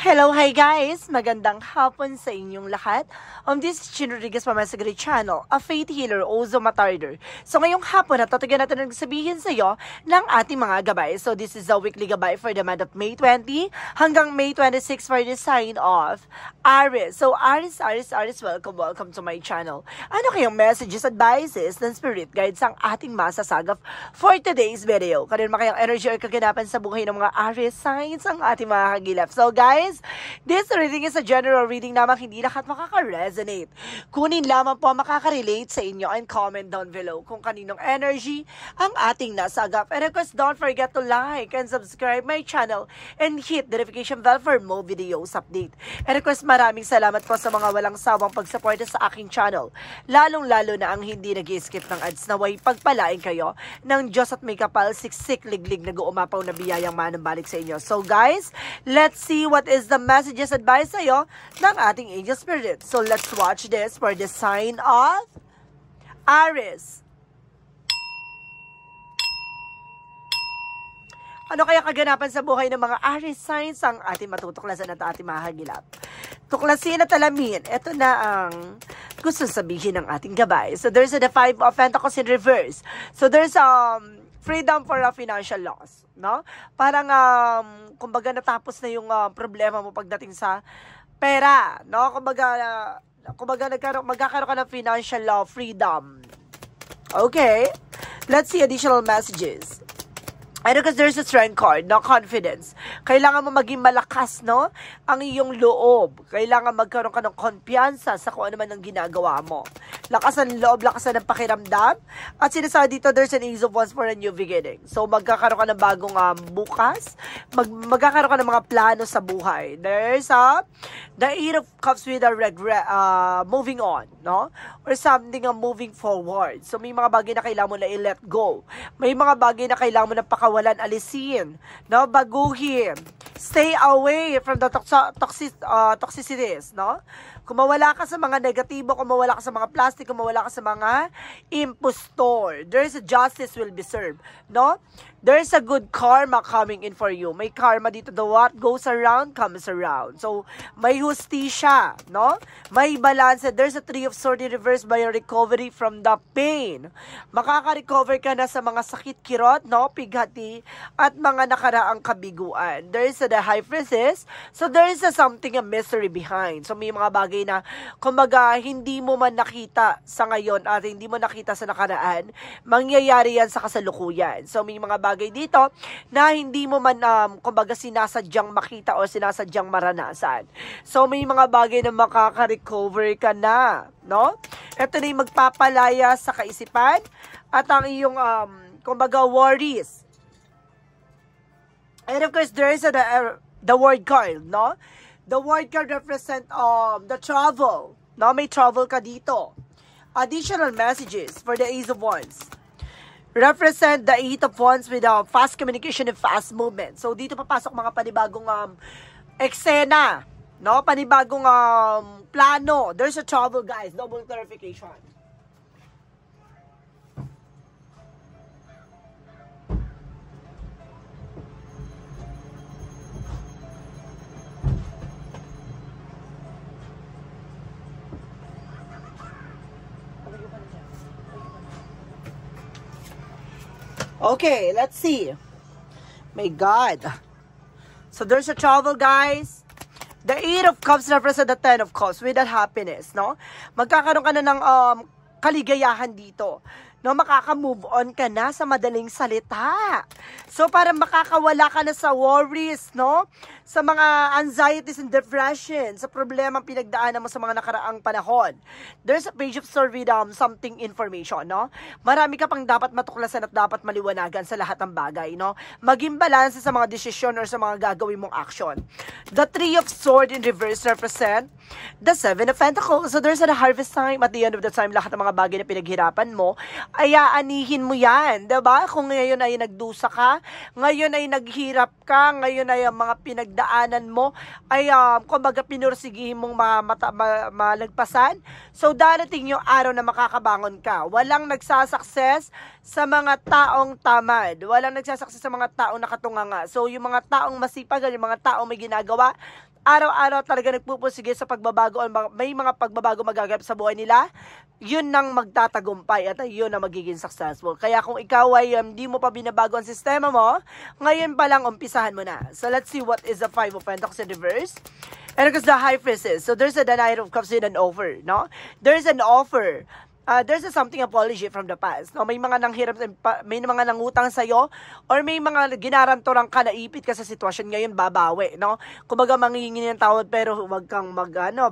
Hello, hi guys! Magandang hapon sa inyong lahat. This is Chin Rodriguez from my Sagri Channel, a faith healer, also matarder. So ngayong hapon, natatagan natin ang sabihin sa iyo ng ating mga gabay. So this is a weekly gabay for the month of May 20 hanggang May 26 for the sign of Aries. So Aries, welcome to my channel. Ano kayong messages, advices, and spirit guides ang ating masasagap for today's video? Kanina makayang energy or kaganapan sa buhay ng mga Aries signs ang ating mga kagilap. So guys, this reading is a general reading naman, hindi lahat makaka-resonate. Kunin lamang po makaka-relate sa inyo and comment down below kung kaninong energy ang ating nasagap. And of course, don't forget to like and subscribe my channel and hit the notification bell for more videos update. And of course, maraming salamat po sa mga walang sawang pagsuporta sa aking channel. Lalong-lalo na ang hindi nag-skip ng ads, naway pagpalain kayo ng Diyos at may kapal, siksik, liglig, nag-uumapaw na biyayang manambalik sa inyo. So guys, let's see what is the messages advice sa'yo ng ating angel spirit. So let's watch this for the sign of Aries. Ano kaya kaganapan sa buhay ng mga Aries signs ang ating matutuklasan at ating mahagilap? Tuklasin at alamin, ito na ang gusto sabihin ng ating gabay. So there's the Five of Pentacles in reverse. So there's freedom for financial loss, no? Parang kumbaga natapos na yung problema mo pagdating sa pera, no? Kumbaga magkakaroon ka ng financial freedom. Okay? Let's see additional messages. And because there's a strength card, no? Confidence. Kailangan mo maging malakas, no? Ang iyong loob. Kailangan magkaroon ka ng kumpiyansa sa kung ano man ang ginagawa mo. Lakasan ng loob, lakasan ng pakiramdam. At sinasabi dito, there's an Ace of Wands for a new beginning. So, magkakaroon ka ng bagong bukas. Magkakaroon ka ng mga plano sa buhay. There's the Eight of Cups with a regret, moving on, no? Or something moving forward. So, may mga bagay na kailangan mo na i-let go. May mga bagay na kailangan mo na pakawalan, alisin, no? Baguhin. Stay away from the toxicities, no? Kumawala ka sa mga negatibo, kumawala ka sa mga plastic, kumawala ka sa mga impostor. There's a justice will be served, no? There's a good karma coming in for you. May karma dito. The what goes around comes around. So, may hustisya, no? May balance. There's a Three of Swords in reverse by a recovery from the pain. Makaka-recover ka na sa mga sakit kirot, no? Pighati, at mga nakaraang kabiguan. There's the High Priestess. So, there is something, a mystery behind. So, may mga bagay na, kumbaga, hindi mo man nakita sa ngayon at hindi mo nakita sa nakaraan, mangyayari yan sa kasalukuyan. So, may mga bagay dito na hindi mo man kumbaga sinasadyang makita o sinasadyang maranasan. So may mga bagay na makaka-recover ka na, no? Ito na yung magpapalaya sa kaisipan at ang iyong kumbaga worries. And of course there is the word card, no? The word card represent the travel, no? May travel ka dito. Additional messages for the Ace of Wands. Represent the Eight of Wands with fast communication and fast movement. So, dito papasok mga panibagong eksena, no? Panibagong plano. There's a travel, guys. Double clarification. Okay, let's see. My God. So there's a travel, guys. The Eight of Cups represent the Ten of Cups with that happiness, no? Magkakaroon ka na ng kaligayahan dito. No, makaka-move on ka na sa madaling salita. So, para makakawala ka na sa worries, no? Sa mga anxieties and depression, sa problema pinagdaanan mo sa mga nakaraang panahon. There's a Page of Swords with something information, no? Marami ka pang dapat matuklasan at dapat maliwanagan sa lahat ng bagay, no? Maging balanse sa mga desisyon or sa mga gagawin mong action. The Three of Swords in reverse represent the Seven of Pentacles. So, there's a harvest time. At the end of the time, lahat ng mga bagay na pinaghirapan mo, ay aanihin mo yan, diba? Kung ngayon ay nagdusa ka, ngayon ay naghirap ka, ngayon ay mga pinagdaanan mo, ay kumbaga pinursigihin mong malagpasan. So, darating yung araw na makakabangon ka. Walang nagsasucess sa mga taong tamad. Walang nagsasucess sa mga taong nakatunganga. So, yung mga taong masipag, yung mga taong may ginagawa, araw-araw talaga nagpupursige sa pagbabago, may mga pagbabago magaganap sa buhay nila, yun nang magtatagumpay at yun ang magiging successful. Kaya kung ikaw ay hindi mo pa binabago ang sistema mo, ngayon pa lang umpisahan mo na. So let's see what is the Five of Pentacles in reverse. And because the High Priestess, so there's a Knight of Cups in an offer, no? There's an offer. There's something apology from the past. No? May mga nanghiram, may mga nangutang sa'yo, or may mga ginarantorang ka, naipit ka sa sitwasyon, ngayon babawi, no? Kumbaga manghihingi ng tawad, pero huwag kang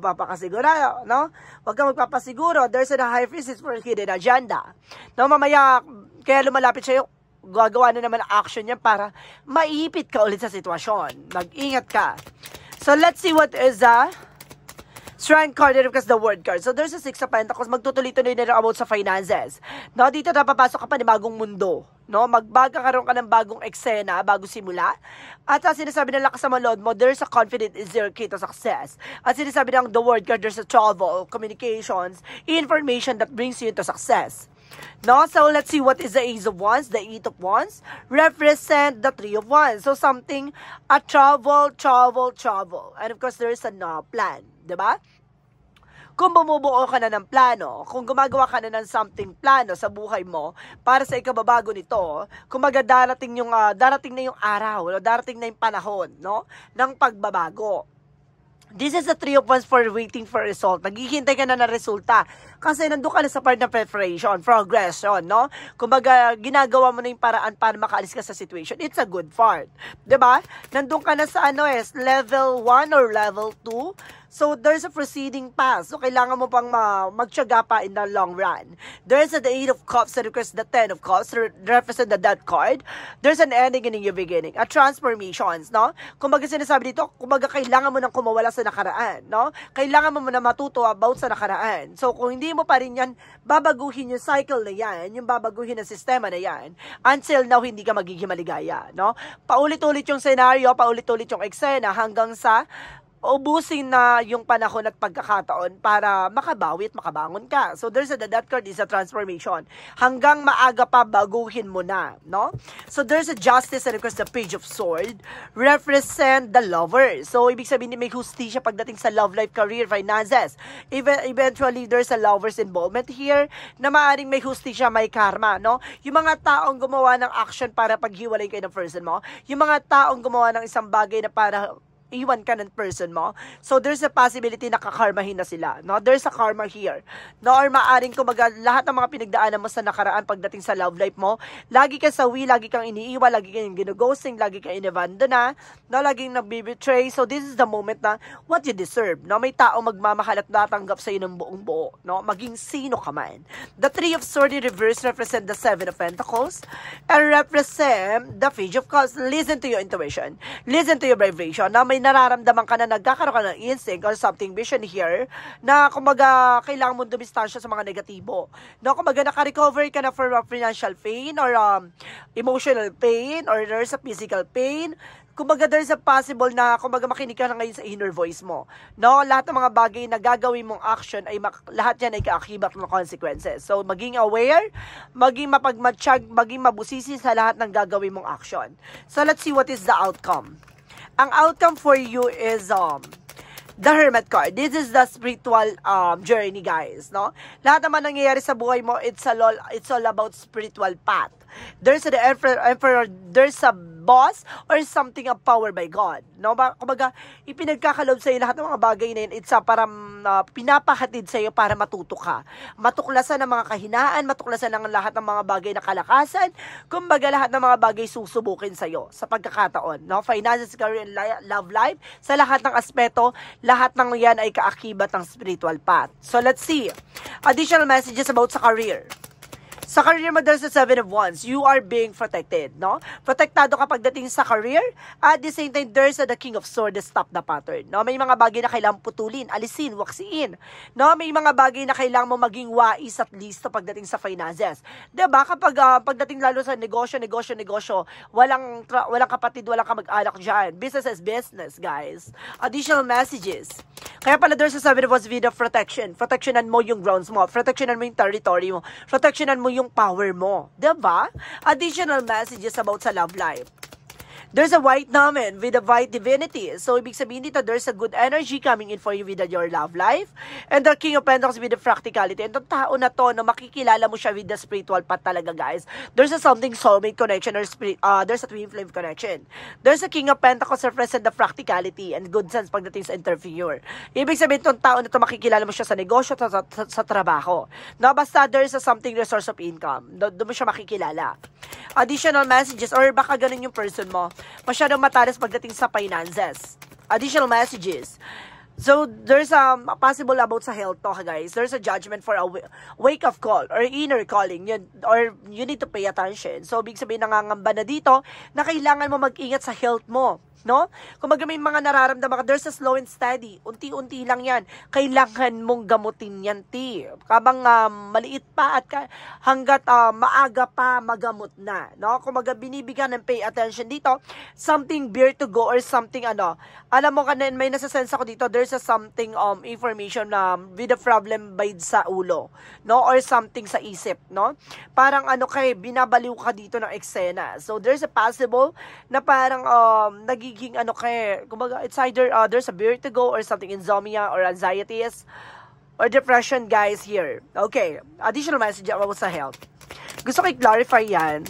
papakasiguro, no? Huwag kang magpapasiguro. There's a High Priestess for hidden agenda. No, mamaya, kaya lumalapit sa'yo, gagawa na naman ang action niya para maipit ka ulit sa sitwasyon. Mag-ingat ka. So, let's see what is Shrine card, because the word card. So, there's a Six of Pentacles. Magtutuloy-tuloy na about sa finances. No, dito napapasok ka pa ng bagong mundo. No, magkakaroon ka ng bagong eksena, bagong simula. At sinasabi ng lakas sa malod mo, there's a confidence is your key to success. At sinasabi ng the word card, there's a travel, communications, information that brings you into success. No, so let's see what is the Ace of Wands, the Eight of Wands, represent the Three of Wands. So something, a travel. And of course, there is a plan. Diba? Kung bumubuo ka na ng plano, kung gumagawa ka na ng something plano sa buhay mo para sa ikababago nito, kumbaga darating na yung araw, darating na yung panahon, no, ng pagbabago. This is the Three of Wands for waiting for result. Naghihintay ka na ng resulta. Kasi nandun ka na sa part ng preparation, progression, no? Kumbaga, ginagawa mo na yung paraan para makaalis ka sa situation. It's a good part. Diba? Nandun ka na sa level 1 or level 2. So, there's a proceeding path. So, kailangan mo pang magtiyaga pa in the long run. There's the Eight of Cups that requires the Ten of Cups to represent the Death card. There's an ending and a new beginning. A transformations, no? Kumbaga sinasabi dito, kumbaga kailangan mo nang kumawala sa nakaraan, no? Kailangan mo na matuto about sa nakaraan. So, kung hindi mo pa rin yan, babaguhin yung cycle na yan, yung babaguhin ang sistema na yan, until now, hindi ka magiging maligaya, no? Paulit-ulit yung scenario, paulit-ulit yung eksena, hanggang sa ubusin na yung panahon at pagkakataon para makabawi at makabangon ka. So, there's the Death card is a transformation. Hanggang maaga pa, baguhin mo na, no? So, there's a Justice and of course the Page of Sword represent the lover. So, ibig sabihin may hustisya pagdating sa love life, career, finances. Eventually, there's a lover's involvement here na maaaring may hustisya, may karma, no? Yung mga taong gumawa ng action para paghiwalay kayo ng person mo, yung mga taong gumawa ng isang bagay na para iwan ka ng person mo. So, there's a possibility na kakarmahin na sila. No? There's a karma here. No? Or maaring kumbaga, lahat ng mga pinagdaanan mo sa nakaraan pagdating sa love life mo, lagi kang sawi, lagi kang iniiwan, lagi kang gino-ghosting, lagi kang inabandon na, no? Laging nag-betray. So, this is the moment na what you deserve. No? May tao magmamahal at natanggap sa iyo ng buong buo. No? Maging sino ka man. The Three of Swords in reverse represent the Seven of Pentacles and represent the Page of Cups. Listen to your intuition. Listen to your vibration. Na may nararamdaman ka na nagkakaroon ka ng instinct or something vision here na kumbaga kailangan mo dumistansya sa mga negatibo. No, kumbaga naka-recover ka na from financial pain or emotional pain or there's a physical pain. Kumbaga there's a possible na kumbaga makinig ka na ngayon sa inner voice mo. No, lahat ng mga bagay na gagawin mong action ay lahat yan ay kaakibat ng consequences. So maging aware, maging mapagmatsyag, maging mabusisi sa lahat ng gagawin mong action. So let's see what is the outcome. Ang outcome for you is the Hermit card. This is the spiritual journey, guys, no? Lahat naman nangyayari sa buhay mo, it's all about spiritual path. There's the emperor, there's a boss or something of power by God, no? Kumbaga, ipinagkakalob sa iyo lahat ng mga bagay na yun, it's para pinapahatid sa iyo para matuto ka. Matuklasan ang mga kahinaan, matuklasan ang lahat ng mga bagay na kalakasan, kumbaga lahat ng mga bagay susubukin sa iyo sa pagkakataon, no? Finances, career, love life, sa lahat ng aspeto, lahat ng yan ay kaakibat ng spiritual path. So let's see. Additional messages about sa career. Sa career mo, there's a Seven of Wands. You are being protected, no? Protektado ka pagdating sa career. At the same time, there's the King of Swords, the stop the pattern, no? May mga bagay na kailangan putulin, alisin, waksiin, no? May mga bagay na kailangan mo maging wais at least pagdating sa finances. Diba? Kapag pagdating lalo sa negosyo, walang kapatid, walang kamag-anak dyan. Business is business, guys. Additional messages. Kaya pala there's a Seven of Wands video of protection. Protectionan mo yung grounds mo. Protectionan mo yung territory mo. Protectionan mo yung power mo. Diba? Additional messages about sa love life. There's a white naman with a white divinity. So, ibig sabihin dito, there's a good energy coming in for you with your love life. And the King of Pentacles with the practicality. And itong tao na to, na makikilala mo siya with the spiritual path talaga, guys. There's a something soulmate connection or there's a twin flame connection. There's a King of Pentacles represent the practicality and good sense pagdating sa interviewer. Ibig sabihin, itong tao na to, makikilala mo siya sa negosyo, sa trabaho. No, basta there's a something resource of income. Doon mo siya makikilala. Additional messages, or baka ganun yung person mo. Masyadong matalas pagdating sa finances. Additional messages. So, there's a possible about sa health to, guys. There's a judgment for a wake-up call or inner calling. Or you need to pay attention. So, big sabihin, nangangamba na dito na kailangan mo mag-ingat sa health mo. No? Kung may mga nararamdaman ka, there's a slow and steady. Unti-unti lang yan. Kailangan mong gamutin yan, ti. Kabang maliit pa at hanggat maaga pa magamot na. No? Kung binibigyan ng pay attention dito, something beer to go or something alam mo kanin, may nasasense ako dito, there's a something information with a problem by sa ulo. No? Or something sa isip. No? Parang binabaliw ka dito ng eksena. So, there's a possible na parang nagiging kumbaga, it's either there's a vertigo or something, insomnia or anxieties or depression, guys, here. Okay, additional message about sa health. Gusto ko i-clarify yan.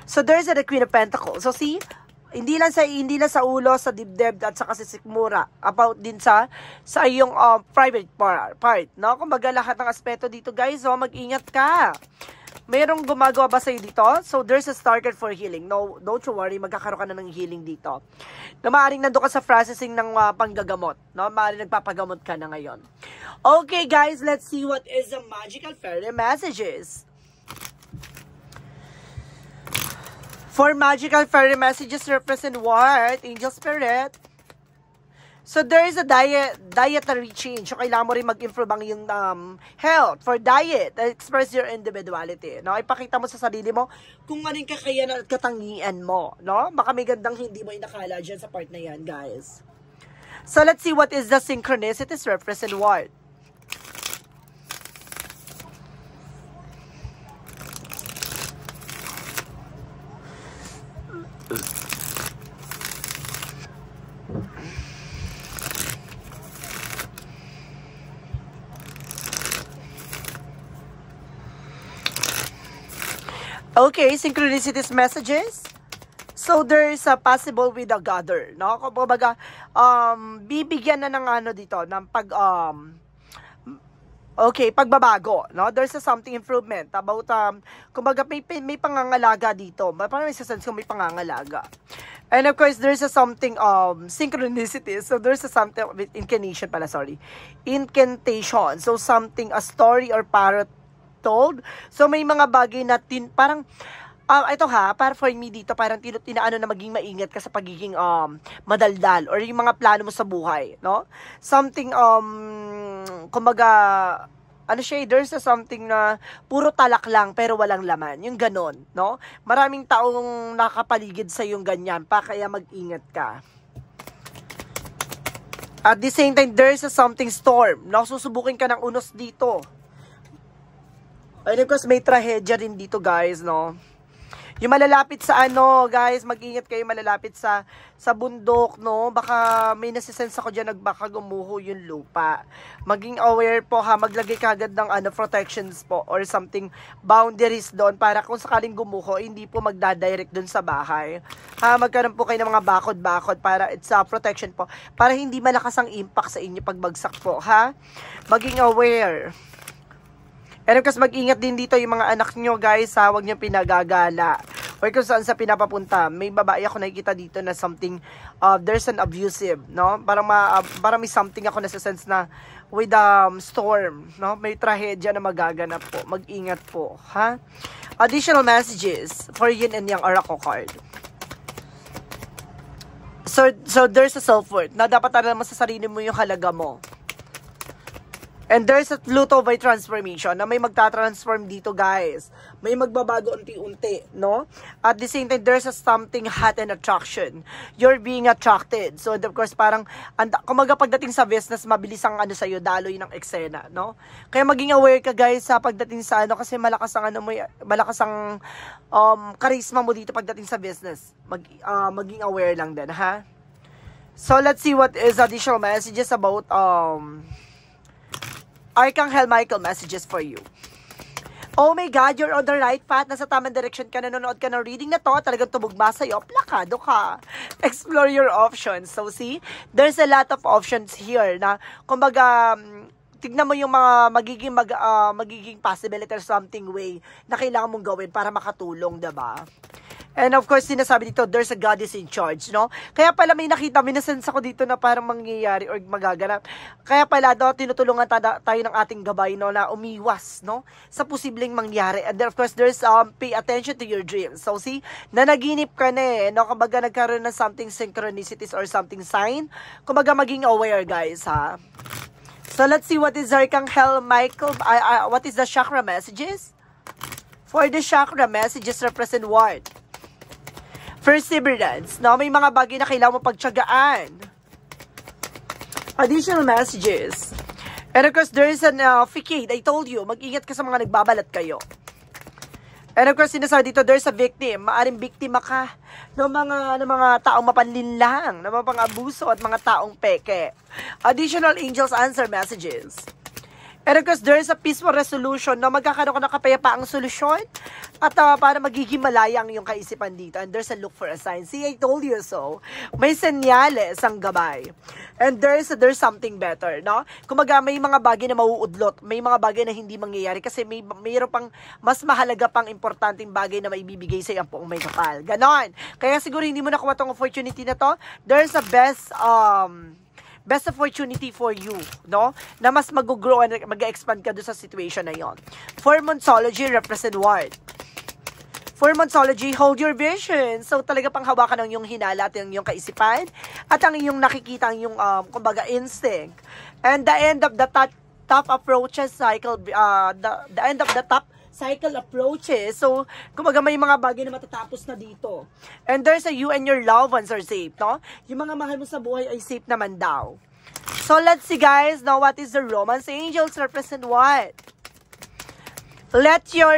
So, there's a Queen of Pentacles. So, see, hindi lang sa ulo, sa dibdib at sa sikmura, about din sa iyong private part, no? Kumbaga, lahat ng aspeto dito, guys, mag-ingat ka. Mayroong gumagawa ba sa'yo dito? So, there's a starter for healing. No, don't you worry, magkakaroon ka na ng healing dito. Na maaaring nandun ka sa processing ng panggagamot. No? Maaaring nagpapagamot ka na ngayon. Okay, guys, let's see what is the magical fairy messages. For magical fairy messages represent what? Angel Spirit. So, there is a dietary change. So, kailangan mo rin mag-improve ang yung health. For diet, express your individuality. No? Ipakita mo sa sarili mo kung ano yung kakayanan at katangian mo. No? Baka may gandang hindi mo inakala dyan sa part na yan, guys. So, let's see what is the synchronicities represent what. Okay, synchronicities messages. So, there is a possible with a gather, no? Kumbaga, bibigyan na ng dito, ng pagbabago, no? There's a something improvement about, kumbaga, may pangangalaga dito. Parang may sasense kung may pangangalaga. And of course, there's a something, synchronicity. So, there's a something with incantation pala, sorry. Incantation. So, something, a story or parrot told. So, may mga bagay na parang, ito para for me dito, parang tinaano na maging maingat ka sa pagiging madaldal or yung mga plano mo sa buhay, no? Something, kumbaga, there's a something na puro talak lang pero walang laman. Yung ganon, no? Maraming taong nakapaligid sa yung ganyan pa, kaya mag-ingat ka. At the same time, there's a something storm, no? Susubukin ka ng unos dito. And of course, may trahedya rin dito, guys, no? Yung malalapit sa guys, mag-ingat kayo malalapit sa bundok, no? Baka may nasisense ako dyan, baka gumuho yung lupa. Maging aware po, ha? Maglagay ka agad ng protections po or something, boundaries doon para kung sakaling gumuho, hindi po magdadirect doon sa bahay. Ha? Magkaroon po kayo ng mga bakod-bakod para it's a protection po. Para hindi malakas ang impact sa inyo pagbagsak po, ha? Maging aware. And of course, mag-ingat din dito yung mga anak nyo, guys, ha? Huwag nyo pinagagala. Or kung saan sa pinapapunta. May babae ako nakikita dito na something, there's an abusive, no? Parang may something ako na sa sense na with storm, no? May trahedya na magaganap po. Mag-ingat po, ha? Additional messages for Yin and Yang Oracle card. So there's a self-worth na dapat alam mo sa sarili mo yung halaga mo. And there's a Pluto by transformation na may magta-transform dito, guys. May magbabago unti-unti, no? At the same time, there's a something hot and attraction. You're being attracted. So, of course, parang, kumaga pagdating sa business, mabilis ang ano sa'yo, daloy ng eksena, no? Kaya maging aware ka, guys, sa pagdating sa ano, kasi malakas ang ano mo, malakas ang charisma mo dito pagdating sa business. Maging aware lang din, ha? So, let's see what is additional messages about, Archangel Michael messages for you. Oh my God, you're on the right path. Nasa tamang direction ka, nanonood ka ng reading na to. Talagang tumugma sa'yo. Plakado ka. Explore your options. So see, there's a lot of options here na, kumbaga, tignan mo yung mga magiging possibility or something way na kailangan mong gawin para makatulong, diba? And of course, sinasabi dito, there's a goddess in charge, no? Kaya pala may nakita, minasense ako dito na parang mangyayari or magaganap. Kaya pala, tinutulungan tayo ng ating gabay, no, na umiwas, no, sa posibleng mangyari. And then, of course, there's, pay attention to your dreams. So, see, nanaginip ka na eh, no? Kumbaga, nagkaroon ng something synchronicities or something sign. Kumbaga, maging aware, guys, ha? So, let's see what is Archangel Michael, what is the chakra messages? For the chakra messages represent what? Perseverance, no? May mga bagay na kailangan mo pagtiyagaan. Additional messages. And of course, there is an facade. I told you, mag-ingat ka sa mga nagbabalat kayo. And of course, sinasabi dito, there's a victim. Maaring biktima ka ng mga taong mapanlinlang, ng mga pang-abuso at mga taong peke. Additional angels answer messages. And of course, there is a peaceful resolution na magkakaroon ka ng kapayapaang solusyon at para magiging malaya ang iyong kaisipan dito. And there's a look for a sign. See, I told you so. May senyales ang gabay. And there's something better, no? Kumaga, may mga bagay na mauudlot. May mga bagay na hindi mangyayari kasi mayroon pang mas mahalaga pang importanteng bagay na maibibigay sa iyong poong may kapal. Ganon. Kaya siguro hindi mo nakuha tong opportunity na to. There's a best opportunity for you, no? Na mas mag-grow and mag-expand ka doon sa situation na yon. For Monsology, represent what? For Monsology, hold your vision. So, talaga pang hawakan ang iyong hinala at ang iyong kaisipan at ang iyong nakikita, ang iyong, kumbaga, instinct. And the end of the top approaches cycle, the end of the top cycle approaches. So, kumbaga may mga bagay na matatapos na dito. And there's a you and your loved ones are safe, no? Yung mga mahal mo sa buhay ay safe naman daw. So, let's see guys, now what is the romance angels represent what? Let your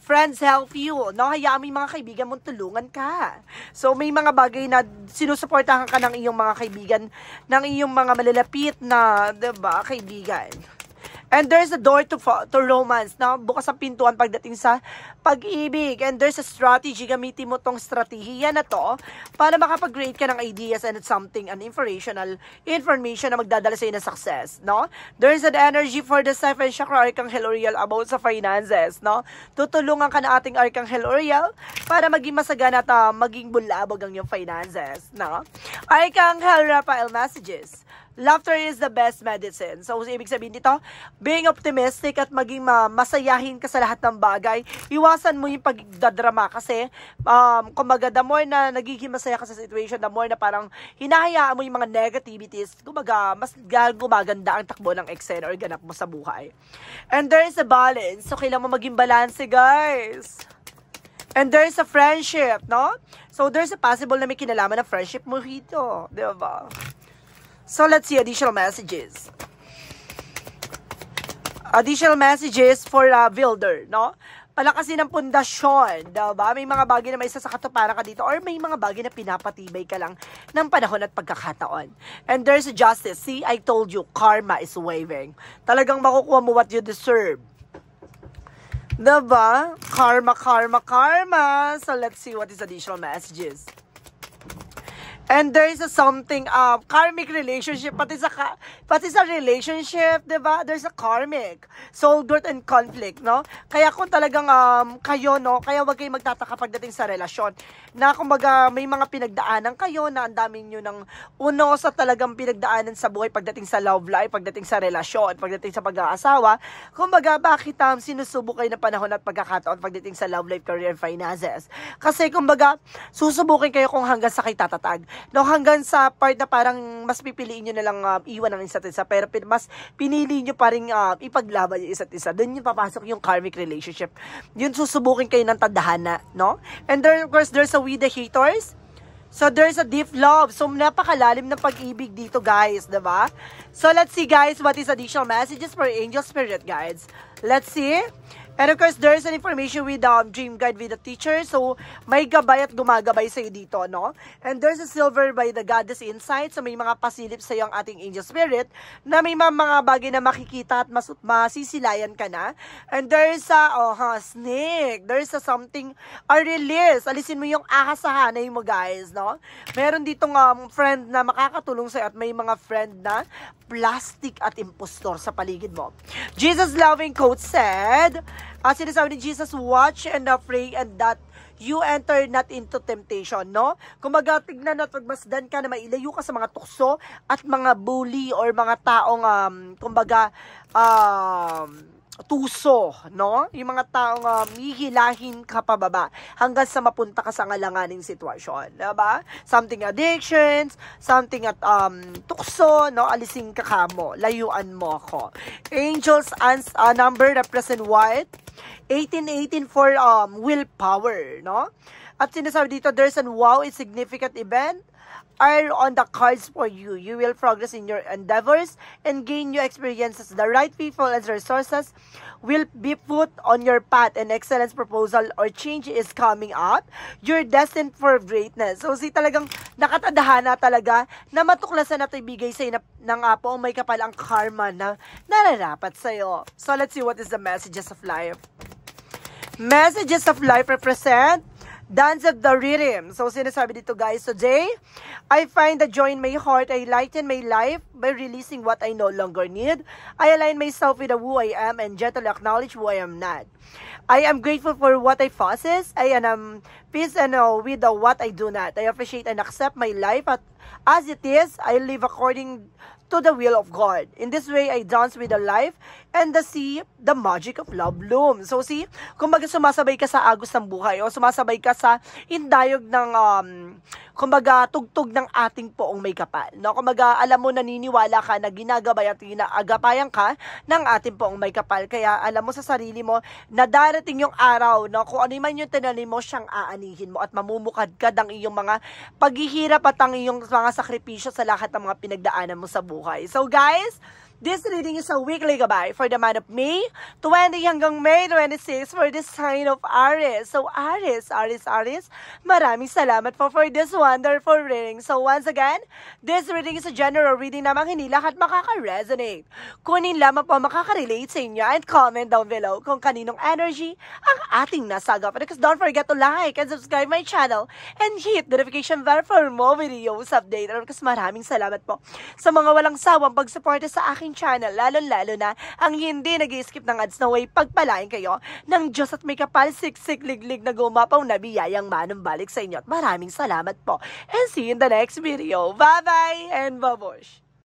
friends help you, no? Hayaan mo yung mga kaibigan mong tulungan ka. So, may mga bagay na sinusuportahan ka ng iyong mga kaibigan, ng iyong mga malalapit na, diba, kaibigan. And there's a door to romance, no? Bukas ang pintuan pagdating sa pag-ibig. And there's a strategy. Gamitin mo tong strategiya na to para makapag-create ka ng ideas and something, an information na magdadala sa iyo ng success, no? There's an energy for the seventh chakra, Archangel Uriel, about sa finances, no? Tutulungan ka na ating Archangel Uriel para maging masagana at maging bulabog ang iyong finances, no? Archangel Raphael messages. Laughter is the best medicine. So, ibig sabihin dito, being optimistic at maging masayahin ka sa lahat ng bagay. Iwasan mo yung pagdadrama kasi, kumbaga, the more na nagiging masaya ka sa situation, the more na parang hinahayaan mo yung mga negativities, kumbaga, mas gumaganda ang takbo ng eksena or ganap mo sa buhay. And there is a balance. So, kailangan mo maging balance, guys. And there is a friendship, no? So, there's a possible na may kinalaman na friendship mo rito. Diba? So, let's see additional messages. Additional messages for builder, no? Palakasin ng pundasyon, diba? May mga bagay na may isa sa katuparan ka dito or may mga bagay na pinapatibay ka lang ng panahon at pagkakataon. And there's a justice. See, I told you, karma is waving. Talagang makukuha mo what you deserve. Diba? Karma, karma, karma. So, let's see what is additional messages. And there is a something, karmic relationship, pati sa relationship, diba? There's a karmic, soul growth and conflict, no? Kaya kung talagang kayo, no? Kaya wag kayong magtataka pagdating sa relasyon, na kumbaga may mga pinagdaanan kayo, na ang dami nyo ng uno sa talagang pinagdaanan sa buhay pagdating sa love life, pagdating sa relasyon, pagdating sa pag-aasawa, kumbaga bakit sinusubok kayo ng panahon at pagkakataon pagdating sa love life, career, finances? Kasi kumbaga, susubukin kayo kung hanggang sa kayo tatatag. No, hanggang sa part na parang mas pipiliin nyo na lang iwan ng isa't isa, pero mas pinili nyo pa rin ipaglaban yung isa't isa. Doon yung papasok yung karmic relationship. Yun susubukin kayo ng tadhana, no? And then, of course, there's a with the haters. So, there's a deep love. So, napakalalim na pag-ibig dito, guys. Diba? So, let's see, guys, what is additional messages for angel spirit guides. Let's see. And of course, there's an information with dream guide with the teacher. So, may gabay at gumagabay sa'yo dito, no? And there's a silver by the goddess inside. So, may mga pasilip sa'yo ang ating angel spirit na may mga bagay na makikita at masisilayan ka na. And there's a, snake. There's a something, a release. Alisin mo yung ahas sa hanay mo, guys, no? Meron ditong friend na makakatulong sa'yo at may mga friend na plastic at impostor sa paligid mo. Jesus loving quote said, sinasabi ni Jesus, watch and pray and that you enter not into temptation, no? Kumaga, tignan at pagmasdan ka na mailayo ka sa mga tukso at mga bully or mga taong, tuso, no? Yung mga taong hihilahin ka pababa hanggang sa mapunta ka sa ngalanganing sitwasyon, diba? Something addictions, something at tukso, no? Alisin ka kamo, layuan mo ako. Angels number represent what? 1818 for willpower, no? At sinasabi dito, there's an wow, it's significant event are on the cards for you. You will progress in your endeavors and gain new experiences. The right people and resources will be put on your path. An excellence proposal or change is coming up. You're destined for greatness. So, talagang nakatadhana talaga na matuklasan at ibigay sa'yo ng apo may kapal ang karma na nararapat sa'yo. So, let's see what is the messages of life. Messages of life represent dance of the rhythm. So, sinasabi dito, guys, today, I find the joy in my heart. I lighten my life by releasing what I no longer need. I align myself with who I am and gently acknowledge who I am not. I am grateful for what I possess. I am peace and with what I do not. I appreciate and accept my life as it is. I live according to the will of God. In this way, I dance with the life and see the magic of love bloom. So, see, kumbaga sumasabay ka sa agos ng buhay o sumasabay ka sa indayog ng, kumbaga, tugtog ng ating poong may kapal. No? Kumbaga, alam mo, naniniwala ka na ginagabay at ginaagapayan ka ng ating poong may kapal. Kaya, alam mo sa sarili mo na darating yung araw, no? Kung ano man yung tinanim mo, siyang aanihin mo at mamumukadkad ang iyong mga paghihirap at ang iyong mga sakripisyo sa lahat ng mga pinagdaanan mo sa buhay. So, guys, this reading is a weekly gabay for the month of May 20 hanggang May 26 for the sign of Aries. So, Aries, maraming salamat po for this wonderful reading. So, once again, this reading is a general reading namang hindi lahat makaka-resonate. Kunin lamang po makaka-relate sa inyo and comment down below kung kaninong energy ang ating nasagap. Because don't forget to like and subscribe my channel and hit the notification bell for more videos updated. Because maraming salamat po sa mga walang sawang pagsuporta sa aking channel, lalo-lalo na ang hindi nag-skip ng ads na way pagpalain kayo ng Diyos at may kapal siksik liglig na gumapaw na biyayang manumbalik sa inyo. At maraming salamat po. And see you in the next video. Bye-bye and babush!